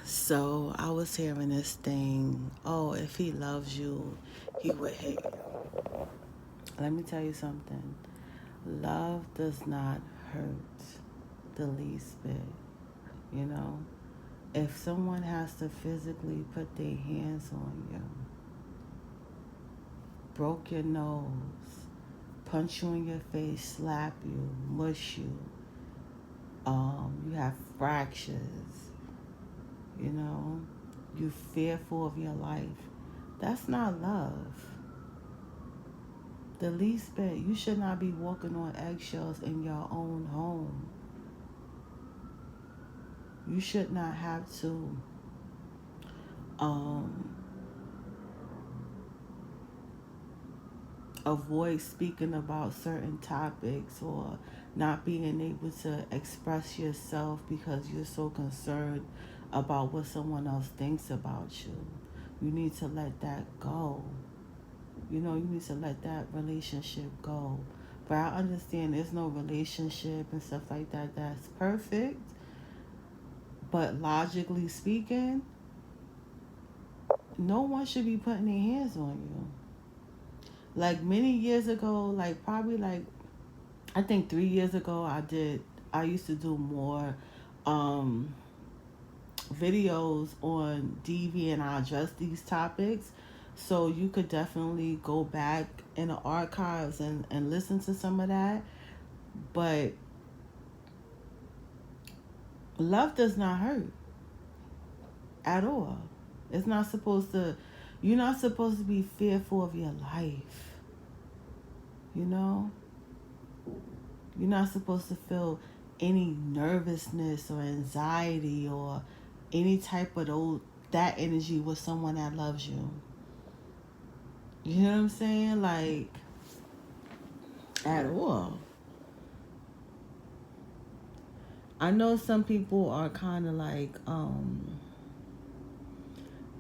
So I was hearing this thing, oh, if he loves you, he would hate you. Let me tell you something. Love does not hurt the least bit, you know? If someone has to physically put their hands on you, broke your nose, punch you in your face, slap you, mush you, you have fractures, you know, you fearful of your life, that's not love. The least bit, you should not be walking on eggshells in your own home. You should not have to um, avoid speaking about certain topics or not being able to express yourself because you're so concerned about what someone else thinks about you. You need to let that go. You know, you need to let that relationship go. But I understand there's no relationship and stuff like that that's perfect. But logically speaking, no one should be putting their hands on you. Like many years ago, like probably like I think 3 years ago, I used to do more um, videos on DV and I address these topics. So you could definitely go back in the archives and listen to some of that. But love does not hurt at all. It's not supposed to, you're not supposed to be fearful of your life. You know? You're not supposed to feel any nervousness or anxiety or any type of that energy with someone that loves you. You know what I'm saying? Like at all. I know some people are kind of like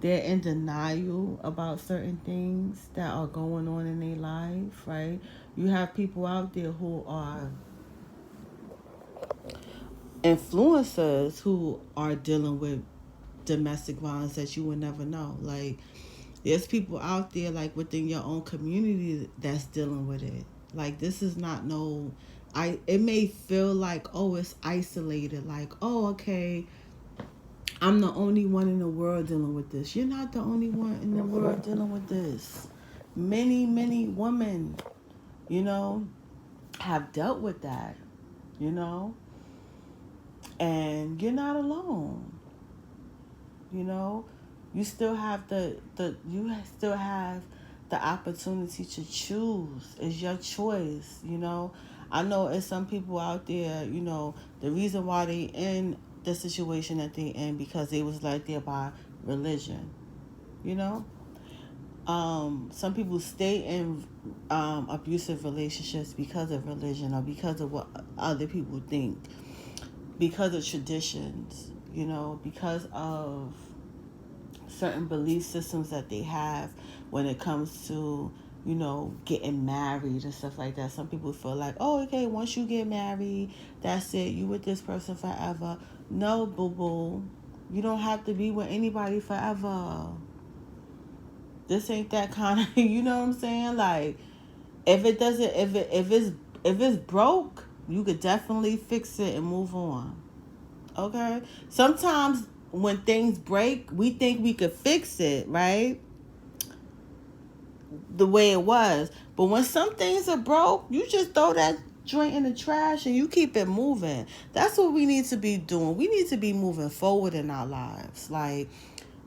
they're in denial about certain things that are going on in their life, right? You have people out there who are influencers who are dealing with domestic violence that you would never know. Like, there's people out there, like, within your own community that's dealing with it. Like, this is not no, it may feel like, oh, it's isolated. Like, oh, okay, I'm the only one in the world dealing with this. You're not the only one in the world dealing with this. Many, many women, you know, have dealt with that, you know, and you're not alone. You know, you still have you still have the opportunity to choose. It's your choice. You know, I know it's some people out there. You know, the reason why they in the situation that they in because they was led there by religion. You know, some people stay in abusive relationships because of religion or because of what other people think, because of traditions. You know, because of certain belief systems that they have when it comes to, you know, getting married and stuff like that. Some people feel like, oh, okay, once you get married, that's it, you with this person forever. No, boo boo, you don't have to be with anybody forever. This ain't that kind of you know what I'm saying? Like, if it doesn't, if it's broke, you could definitely fix it and move on. Okay, sometimes when things break, we think we could fix it, right? The way it was. But when some things are broke, you just throw that joint in the trash and you keep it moving. That's what we need to be doing. We need to be moving forward in our lives. Like,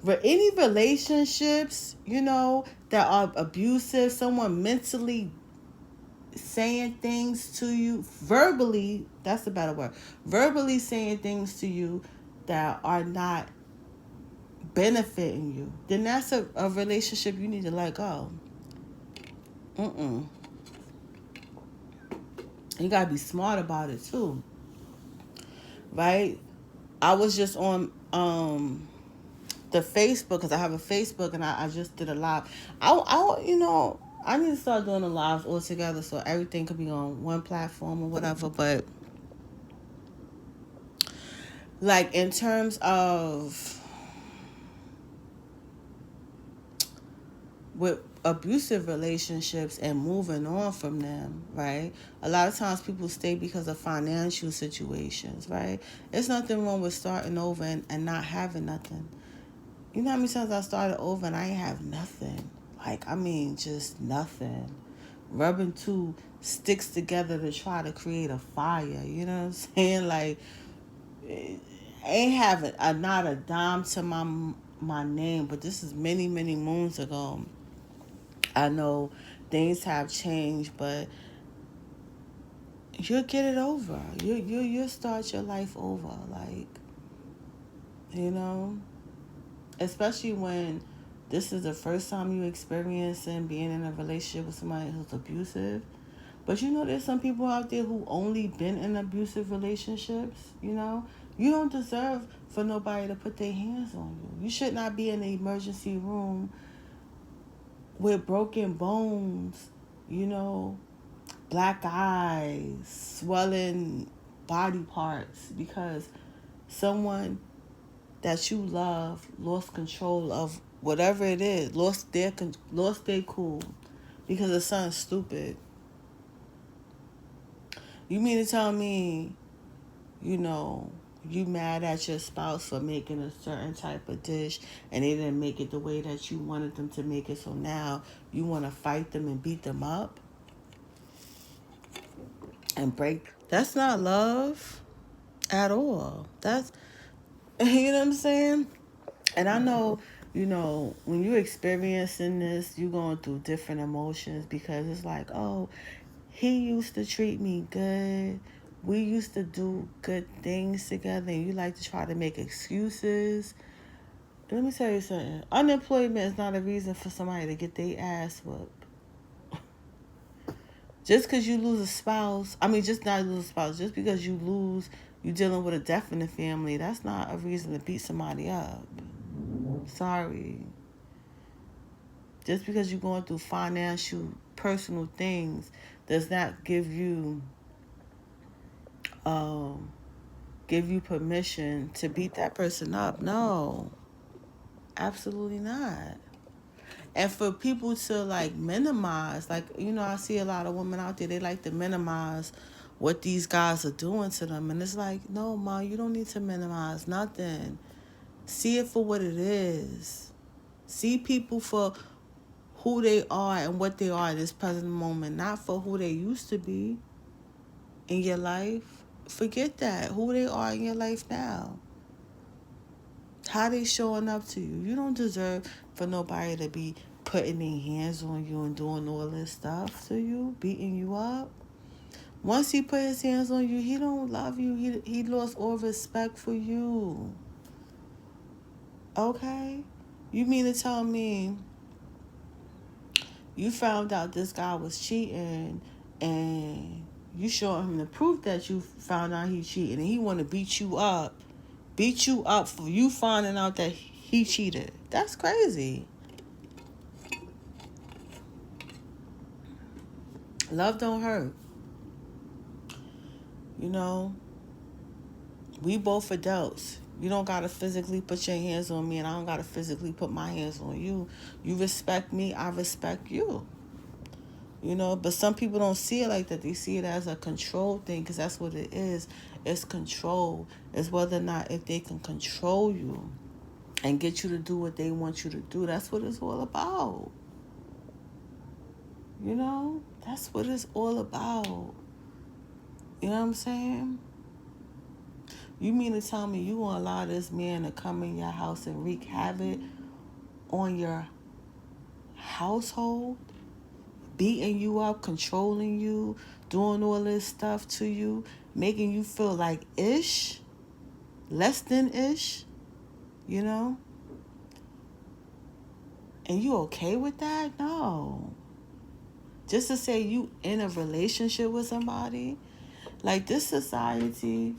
for any relationships, you know, that are abusive, someone mentally saying things to you, verbally, that's a better word, verbally saying things to you that are not benefiting you, then that's a relationship you need to let go. Mm-mm. You gotta be smart about it too, right? I was just on the Facebook because I have a Facebook and I just did a live. You know, I need to start doing the lives all together so everything could be on one platform or whatever. But like in terms of with abusive relationships and moving on from them, right? A lot of times people stay because of financial situations, right? There's nothing wrong with starting over and not having nothing. You know how many times I started over and I ain't have nothing? Like, I mean, just nothing. Rubbing two sticks together to try to create a fire, you know what I'm saying? Like, ain't having not a dime to my name, but this is many, many moons ago. I know things have changed, but you'll get it over. You'll start your life over, like, you know. Especially when this is the first time you experiencing being in a relationship with somebody who's abusive. But you know, there's some people out there who only been in abusive relationships. You know, you don't deserve for nobody to put their hands on you. You should not be in the emergency room with broken bones. You know, black eyes, swelling body parts because someone that you love lost control of whatever it is, lost their cool because of something stupid. You mean to tell me, you know, you mad at your spouse for making a certain type of dish and they didn't make it the way that you wanted them to make it, so now you want to fight them and beat them up and break? That's not love at all. That's you know what I'm saying? And I know, you know, when you're experiencing this, you're going through different emotions because it's like, oh, he used to treat me good. We used to do good things together, and you like to try to make excuses. Let me tell you something. Unemployment is not a reason for somebody to get their ass whooped. Just because you lose a spouse, I mean, just not lose a spouse, just because you dealing with a death in the family, that's not a reason to beat somebody up. Sorry. Just because you're going through financial, personal things does not um, give you permission to beat that person up. No, absolutely not. And for people to like minimize, like, you know, I see a lot of women out there, they like to minimize what these guys are doing to them. And it's like, no, ma, you don't need to minimize nothing. See it for what it is. See people for who they are and what they are in this present moment, not for who they used to be in your life. Forget that. Who they are in your life now. How they showing up to you. You don't deserve for nobody to be putting their hands on you and doing all this stuff to you, beating you up. Once he put his hands on you, he don't love you. He lost all respect for you. Okay? You mean to tell me you found out this guy was cheating and you showed him the proof that you found out he cheated and he want to beat you up for you finding out that he cheated? That's crazy. Love don't hurt. You know, we both adults. You don't gotta physically put your hands on me and I don't gotta physically put my hands on you. You respect me, I respect you. You know, but some people don't see it like that. They see it as a control thing because that's what it is. It's control. It's whether or not if they can control you and get you to do what they want you to do. That's what it's all about. You know, that's what it's all about. You know what I'm saying? You mean to tell me you gonna allow this man to come in your house and wreak havoc on your household? Beating you up, controlling you, doing all this stuff to you, making you feel like ish, less than ish, you know? And you okay with that? No. Just to say you in a relationship with somebody, like this society,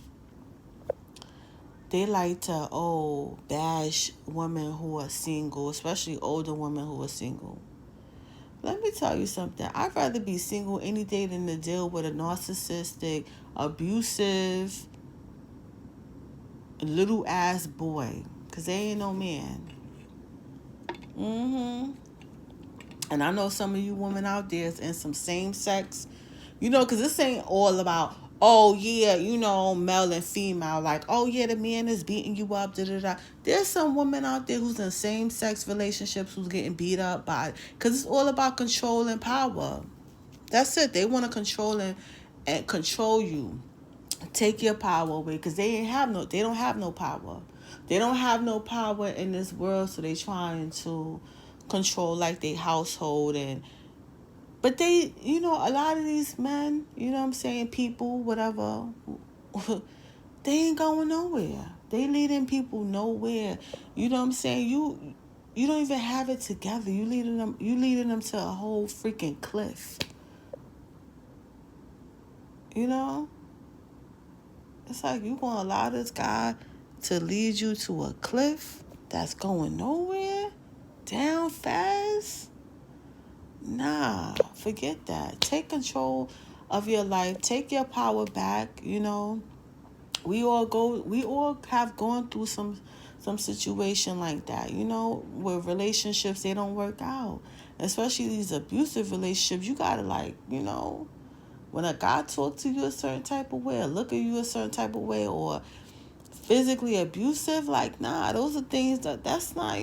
they like to, bash women who are single, especially older women who are single. Let me tell you something. I'd rather be single any day than to deal with a narcissistic, abusive, little ass boy. Because they ain't no man. Mm-hmm. And I know some of you women out there is in some same sex, because this ain't all about, oh yeah, male and female. Like, oh yeah, the man is beating you up. Da da da. There's some women out there who's in same sex relationships who's getting beat up by, because it's all about control and power. That's it. They want to and control you, take your power away, because they don't have no power. They don't have no power in this world, so they trying to control like their household. And but they, a lot of these men, what I'm saying, people, whatever, they ain't going nowhere. They leading people nowhere. You know what I'm saying? You don't even have it together. You leading them to a whole freaking cliff. You know? It's like you gonna allow this guy to lead you to a cliff that's going nowhere, down fast. Nah, forget that. Take control of your life. Take your power back. We all have gone through some situation like that. Where relationships, they don't work out, especially these abusive relationships. You gotta, like, when a guy talk to you a certain type of way, or look at you a certain type of way, or physically abusive, like, nah, those are things that's not.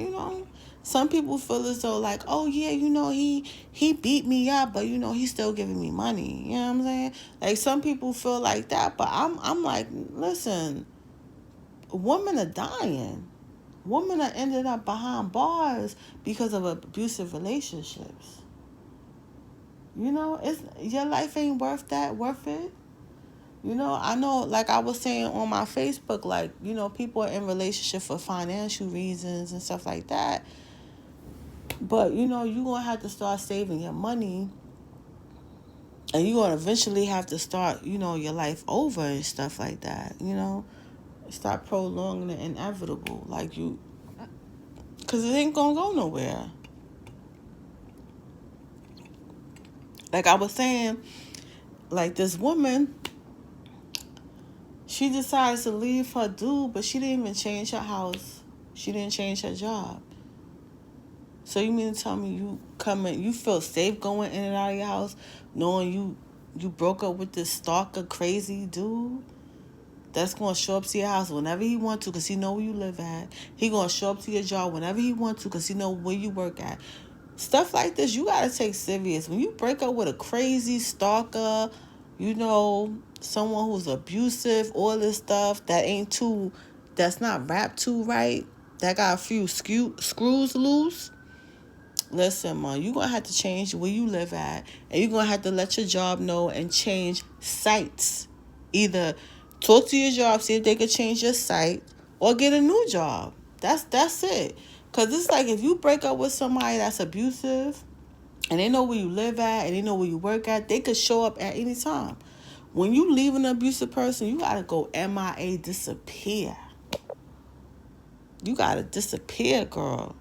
Some people feel as though, like, oh yeah, he beat me up, but he's still giving me money. You know what I'm saying? Like, some people feel like that, but I'm like, listen, women are dying. Women are ended up behind bars because of abusive relationships. It's your life ain't worth it. I know, like I was saying on my Facebook, like, people are in relationship for financial reasons and stuff like that. But, you're going to have to start saving your money. And you're going to eventually have to start, your life over and stuff like that, Start prolonging the inevitable. Like, because it ain't going to go nowhere. Like I was saying, like, this woman, she decided to leave her dude, but she didn't even change her house. She didn't change her job. So you mean to tell me you feel safe going in and out of your house, knowing you broke up with this stalker, crazy dude that's going to show up to your house whenever he wants to, because he know where you live at. He going to show up to your job whenever he wants to, because he know where you work at. Stuff like this, you got to take serious. When you break up with a crazy stalker, someone who's abusive, all this stuff that's not wrapped too right, that got a few screws loose. Listen, man, you're going to have to change where you live at, and you're going to have to let your job know and change sites. Either talk to your job, see if they could change your site, or get a new job. That's it. Because it's like, if you break up with somebody that's abusive, and they know where you live at, and they know where you work at, they could show up at any time. When you leave an abusive person, you got to go MIA, disappear. You got to disappear, girl.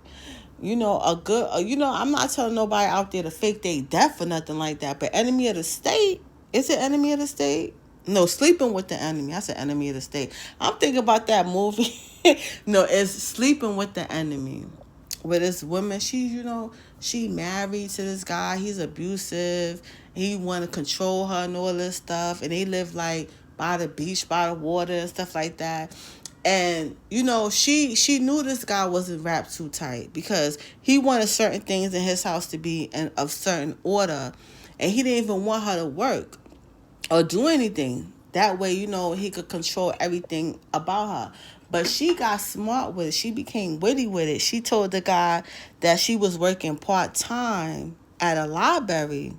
I'm not telling nobody out there to fake their death or nothing like that, but enemy of the state, is it enemy of the state? No, sleeping with the enemy. I said enemy of the state. I'm thinking about that movie. No, it's sleeping with the enemy. With this woman, she married to this guy. He's abusive. He want to control her and all this stuff. And they live like by the beach, by the water and stuff like that. And, she knew this guy wasn't wrapped too tight, because he wanted certain things in his house to be of certain order. And he didn't even want her to work or do anything. That way, he could control everything about her. But she got smart with it. She became witty with it. She told the guy that she was working part-time at a library,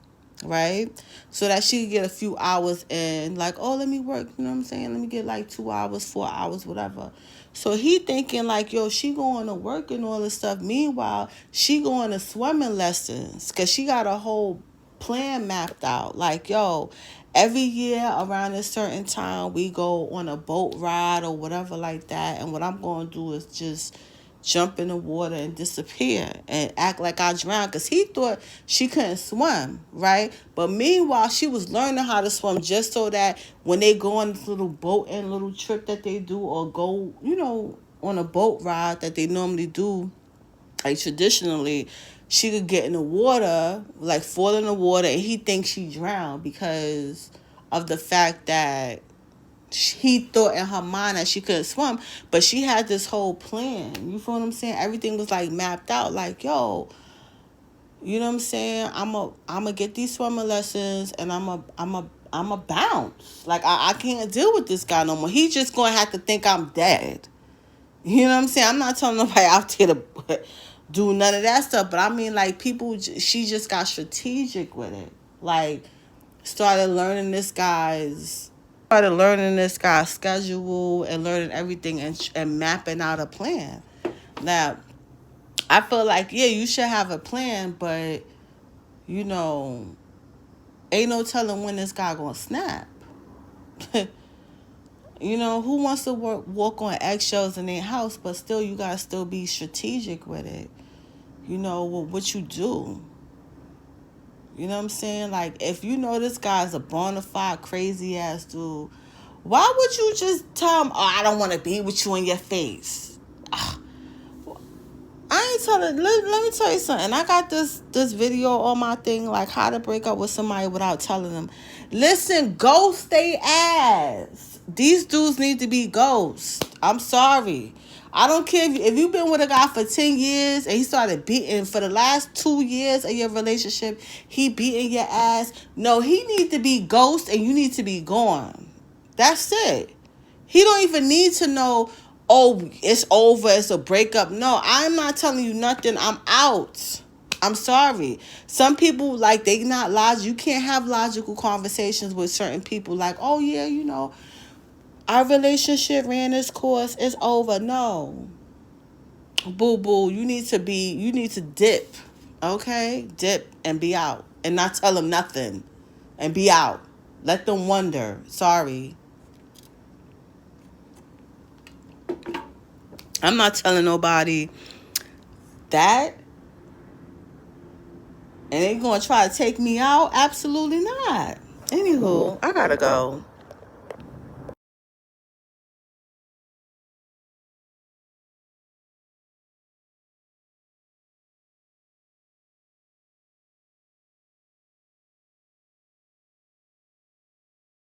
right? So that she could get a few hours in, like, oh, let me work, you know what I'm saying? Let me get like 2 hours, 4 hours, whatever. So he thinking like, yo, she going to work and all this stuff. Meanwhile, she going to swimming lessons, because she got a whole plan mapped out. Like, yo, every year around a certain time, we go on a boat ride or whatever like that. And what I'm going to do is just jump in the water and disappear and act like I drowned, because he thought she couldn't swim, right? But meanwhile, she was learning how to swim, just so that when they go on this little boat and little trip that they do, or go, on a boat ride that they normally do, like traditionally, she could get in the water, like fall in the water, and he thinks she drowned because of the fact that he thought in her mind that she couldn't swim, but she had this whole plan. You feel what I'm saying? Everything was like mapped out. Like, yo, you know what I'm saying? I'm a get these swimming lessons, and I'm a bounce. Like, I can't deal with this guy no more. He just gonna have to think I'm dead. You know what I'm saying? I'm not telling nobody out there to do none of that stuff, but I mean, like, people, she just got strategic with it. Like, started learning this guy's schedule and learning everything, and mapping out a plan. Now, I feel like, yeah, you should have a plan, but, you know, ain't no telling when this guy gonna snap. You know, who wants to walk on eggshells in their house, but still, you gotta still be strategic with it. You know, what you do. You know what I'm saying? Like, if you know this guy's a bona fide crazy ass dude, why would you just tell him, oh, I don't want to be with you in your face? Ugh. I ain't telling. Let me tell you something. I got this video on my thing, like how to break up with somebody without telling them. Listen, ghost they ass. These dudes need to be ghosts. I'm sorry. I don't care if you've been with a guy for 10 years and he started beating for the last 2 years of your relationship, he beating your ass. No, he need to be ghost and you need to be gone. That's it. He don't even need to know, oh, it's over, it's a breakup. No, I'm not telling you nothing. I'm out. I'm sorry. Some people, like, they not logical. You can't have logical conversations with certain people. Like, oh, yeah, you know, our relationship ran its course. It's over. No. Boo-boo. You need to dip. Okay? Dip and be out. And not tell them nothing. And be out. Let them wonder. Sorry. I'm not telling nobody that. And they going to try to take me out? Absolutely not. Anywho, I gotta go.